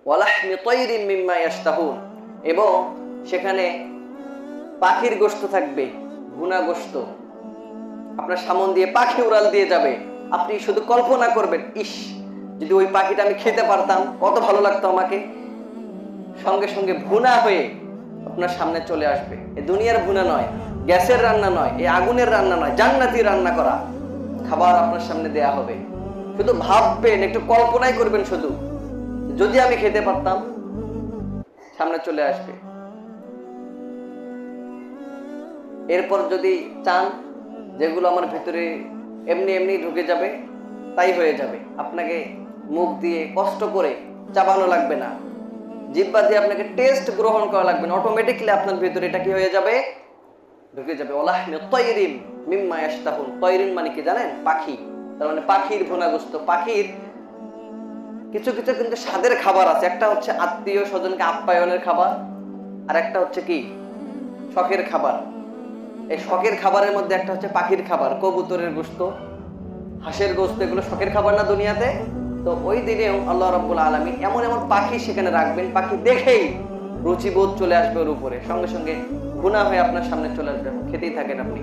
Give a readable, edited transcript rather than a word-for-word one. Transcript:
ওয়ালাহমি তায়রিন মিম্মা ইয়াশতাহুন, এবং সেখানে পাখির গোশত থাকবে, ভুনা গোশত। আপনার সামন দিয়ে পাখি উড়াল দিয়ে যাবে, আপনি শুধু কল্পনা করবেন, ইস, যদি ওই পাখিটা আমি খেতে পারতাম কত ভালো লাগতো আমাকে। সঙ্গে সঙ্গে ভুনা হয়ে আপনার সামনে চলে আসবে। এ দুনিয়ার ভুনা নয়, গ্যাসের রান্না নয়, এই আগুনের রান্না নয়, জান্নাতি রান্না করা খাবার আপনার সামনে দেয়া হবে। শুধু ভাববেন, একটু কল্পনাই করবেন, শুধু যদি আমি খেতে পারতাম, সামনে চলে আসবে। এরপর যদি চান যেগুলো আমার ভিতরে এমনি এমনি ঢুকে যাবে, তাই হয়ে যাবে। আপনাকে মুখ দিয়ে কষ্ট করে চাবানো লাগবে না, জিহ্বা দিয়ে আপনাকে টেস্ট গ্রহণ করা লাগবে না, অটোমেটিকলি আপনার ভিতরে এটা কি হয়ে যাবে, ঢুকে যাবে। ওয়ালাহমি তায়রিন মিম্মা ইয়াশতাহুন, তায়রিন মানে কি জানেন? পাখি। তার মানে পাখির ভুনা গোশত। পাখির কিছু কিছু কিন্তু স্বাদের খাবার আছে। একটা হচ্ছে আত্মীয় স্বজনকে আপ্যায়নের খাবার, আর একটা হচ্ছে কি শখের খাবার। এই শখের খাবারের মধ্যে একটা হচ্ছে পাখির খাবার, কবুতরের গোশত, হাঁসের গোশত, এগুলো শখের খাবার না দুনিয়াতে? তো ওই দিনেও আল্লাহ রাব্বুল আলামিন এমন এমন পাখি সেখানে রাখবেন, পাখি দেখেই রুচিবোধ চলে আসবে ওর উপরে, সঙ্গে সঙ্গে ভুনা হয়ে আপনার সামনে চলে আসবে, খেতেই থাকেন আপনি।